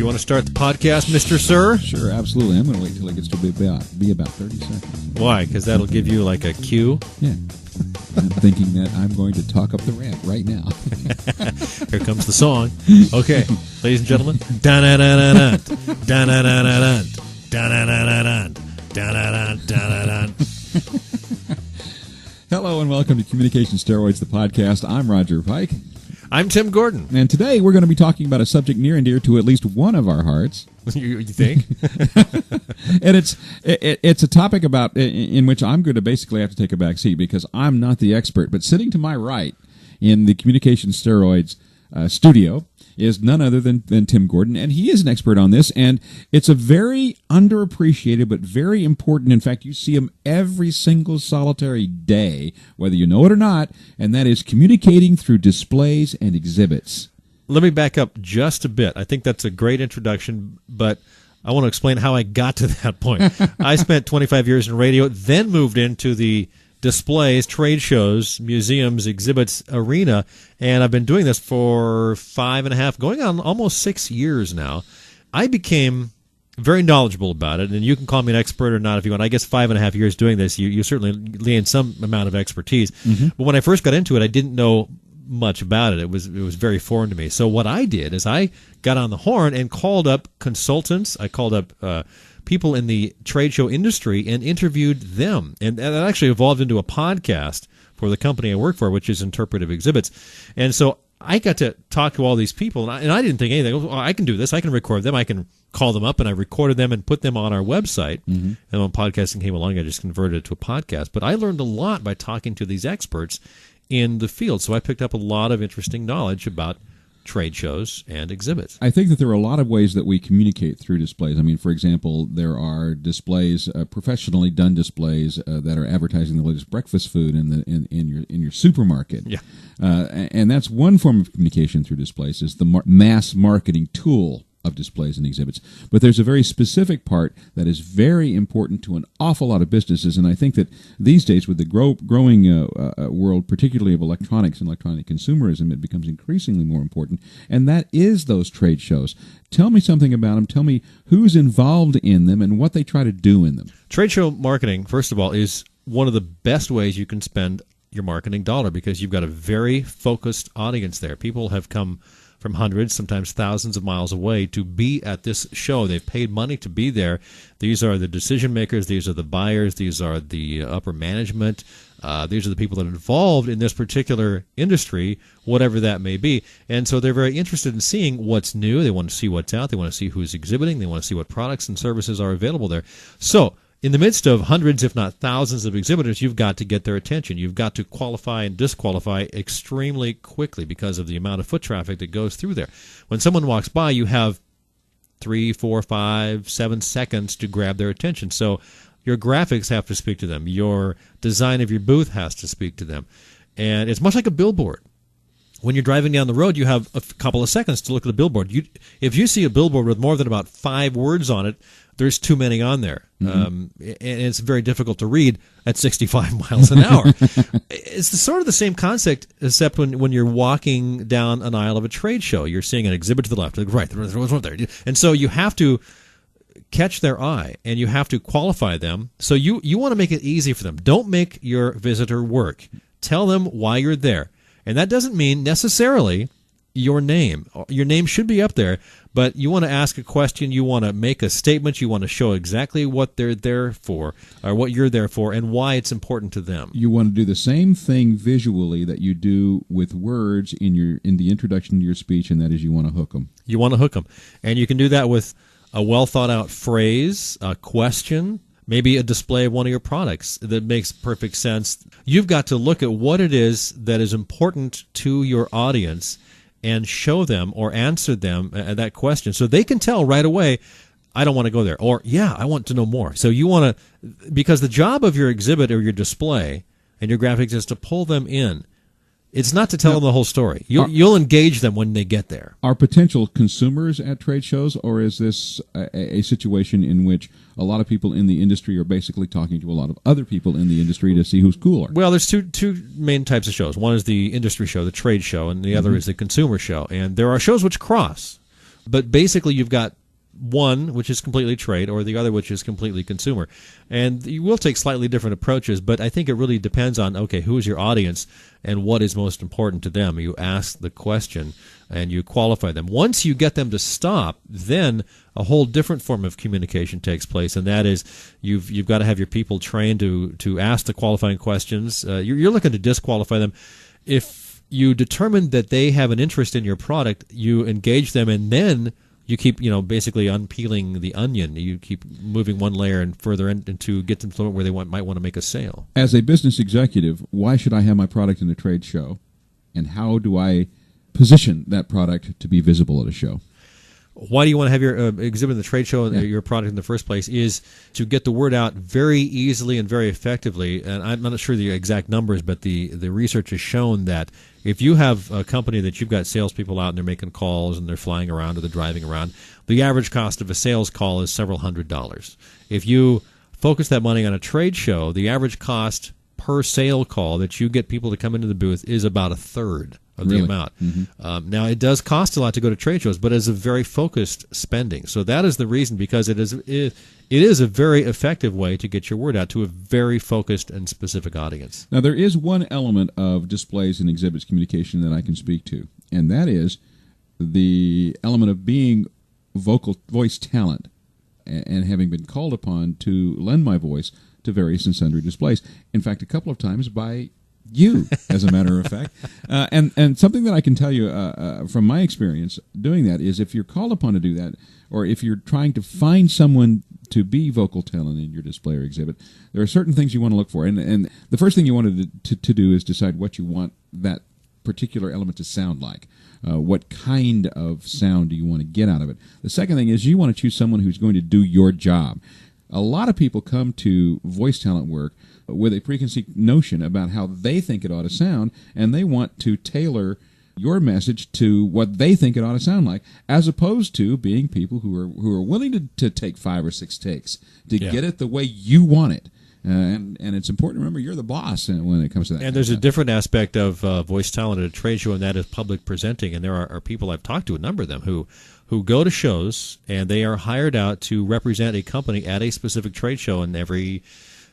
You want to start the podcast, Mr. Sir? Sure, absolutely. I'm going to wait till it gets to be about 30 seconds. Why? Because that'll give you like a cue? Yeah. I'm thinking that I'm going to talk up the ramp right now. Here comes the song. Okay, ladies and gentlemen. Da-na-na-na-na. Da-na-na-na-na. Da-na-na-na-na. Da-na-na-na-na. Hello and welcome to Communication Steroids, the podcast. I'm Roger Pike. I'm Tim Gordon. And today we're going to be talking about a subject near and dear to at least one of our hearts. You think? And it's a topic about in which I'm going to basically have to take a back seat because I'm not the expert. But sitting to my right in the Communication Steroids studio is none other than Tim Gordon, and he is an expert on this, and it's a very underappreciated but very important. In fact, you see him every single solitary day, whether you know it or not, and that is communicating through displays and exhibits. Let me back up just a bit. I think that's a great introduction, but I want to explain how I got to that point. I spent 25 years in radio, then moved into the displays, trade shows, museums, exhibits arena, and I've been doing this for 5.5, going on almost 6 years now. I became very knowledgeable about it, and you can call me an expert or not if you want. I guess 5.5 years doing this, you certainly gain some amount of expertise. Mm-hmm. But when I first got into it, I didn't know much about it. It was very foreign to me. So what I did is I got on the horn and called up consultants. I called up people in the trade show industry and interviewed them. And that actually evolved into a podcast for the company I work for, which is Interpretive Exhibits. And so I got to talk to all these people, and I didn't think anything. Oh, I can do this. I can record them. I can call them up, and I recorded them and put them on our website. Mm-hmm. And when podcasting came along, I just converted it to a podcast. But I learned a lot by talking to these experts in the field. So I picked up a lot of interesting knowledge about trade shows and exhibits. I think that there are a lot of ways that we communicate through displays. I mean, for example, there are displays, professionally done displays that are advertising the latest breakfast food in your supermarket. Yeah, and that's one form of communication through displays. Is the mass marketing tool of displays and exhibits. But there's a very specific part that is very important to an awful lot of businesses, and I think that these days with the growing world, particularly of electronics and electronic consumerism, it becomes increasingly more important, and that is those trade shows. Tell me something about them. Tell me who's involved in them and what they try to do in them. Trade show marketing, first of all, is one of the best ways you can spend your marketing dollar because you've got a very focused audience there. People have come from hundreds, sometimes thousands of miles away to be at this show. They've paid money to be there. These are the decision makers. These are the buyers. These are the upper management. These are the people that are involved in this particular industry, whatever that may be. And so they're very interested in seeing what's new. They want to see what's out. They want to see who's exhibiting. They want to see what products and services are available there. So in the midst of hundreds, if not thousands of exhibitors, you've got to get their attention. You've got to qualify and disqualify extremely quickly because of the amount of foot traffic that goes through there. When someone walks by, you have 3, 4, 5, 7 seconds to grab their attention. So your graphics have to speak to them. Your design of your booth has to speak to them. And it's much like a billboard. When you're driving down the road, you have a couple of seconds to look at a billboard. If you see a billboard with more than about 5 words on it, there's too many on there. Mm-hmm. And it's very difficult to read at 65 miles an hour. It's sort of the same concept, except when you're walking down an aisle of a trade show. You're seeing an exhibit to the left, to the right, there's one there. And so you have to catch their eye, and you have to qualify them. So you want to make it easy for them. Don't make your visitor work. Tell them why you're there. And that doesn't mean necessarily your name. Your name should be up there, but you want to ask a question, you want to make a statement, you want to show exactly what they're there for, or what you're there for, and why it's important to them. You want to do the same thing visually that you do with words in the introduction to your speech, and that is you want to hook them. You want to hook them. And you can do that with a well-thought-out phrase, a question, maybe a display of one of your products that makes perfect sense. You've got to look at what it is that is important to your audience and show them or answer them that question so they can tell right away, I don't want to go there, or yeah, I want to know more. So you want to, because the job of your exhibit or your display and your graphics is to pull them in. It's not to tell them the whole story. You'll engage them when they get there. Are potential consumers at trade shows, or is this a situation in which a lot of people in the industry are basically talking to a lot of other people in the industry to see who's cooler? Well, there's two main types of shows. One is the industry show, the trade show, and the other is the consumer show. And there are shows which cross, But basically, you've got one which is completely trade, or the other which is completely consumer. And you will take slightly different approaches, but I think it really depends on, okay, who is your audience and what is most important to them. You ask the question and you qualify them. Once you get them to stop, then a whole different form of communication takes place, and that is you've got to have your people trained to ask the qualifying questions. You're looking to disqualify them. If you determine that they have an interest in your product, you engage them, and then you keep, basically unpeeling the onion. You keep moving one layer and further in to get them to the point where they might want to make a sale. As a business executive, why should I have my product in a trade show, and how do I position that product to be visible at a show? Why do you want to have your exhibit in the trade show and your product in the first place is to get the word out very easily and very effectively. And I'm not sure the exact numbers, but the research has shown that if you have a company that you've got salespeople out and they're making calls and they're flying around or they're driving around, the average cost of a sales call is several $100s. If you focus that money on a trade show, the average cost per sale call that you get people to come into the booth is about a third of the amount. Mm-hmm. Now, it does cost a lot to go to trade shows, but it's a very focused spending. So that is the reason, because it is a very effective way to get your word out to a very focused and specific audience. Now, there is one element of displays and exhibits communication that I can speak to, and that is the element of being voice talent and having been called upon to lend my voice to various and sundry displays. In fact, a couple of times by you, as a matter of fact. And something that I can tell you from my experience doing that is, if you're called upon to do that, or if you're trying to find someone to be vocal talent in your display or exhibit, there are certain things you want to look for. And the first thing you want to do is decide what you want that particular element to sound like. What kind of sound do you want to get out of it? The second thing is you want to choose someone who's going to do your job. A lot of people come to voice talent work with a preconceived notion about how they think it ought to sound, and they want to tailor your message to what they think it ought to sound like, as opposed to being people who are willing to take 5 or 6 takes to get it the way you want it. And it's important to remember you're the boss when it comes to that. And there's a different aspect of voice talent at a trade show, and that is public presenting. And there are people I've talked to, a number of them, who go to shows, and they are hired out to represent a company at a specific trade show, and every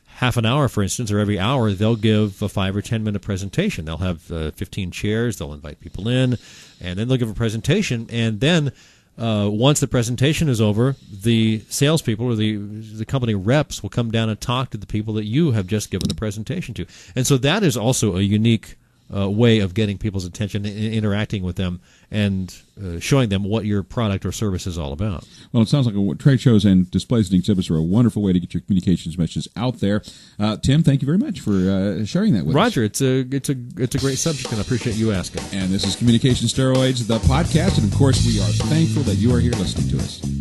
half an hour, for instance, or every hour, they'll give a 5 or 10 minute presentation. They'll have 15 chairs, they'll invite people in, and then they'll give a presentation, and then once the presentation is over, the salespeople or the company reps will come down and talk to the people that you have just given the presentation to. And so that is also a unique way of getting people's attention, interacting with them, and showing them what your product or service is all about. Well, it sounds like trade shows and displays and exhibits are a wonderful way to get your communications messages out there. Tim, thank you very much for sharing that with us. Roger, it's a great subject, and I appreciate you asking. And this is Communication Steroids, the podcast, and of course we are thankful that you are here listening to us.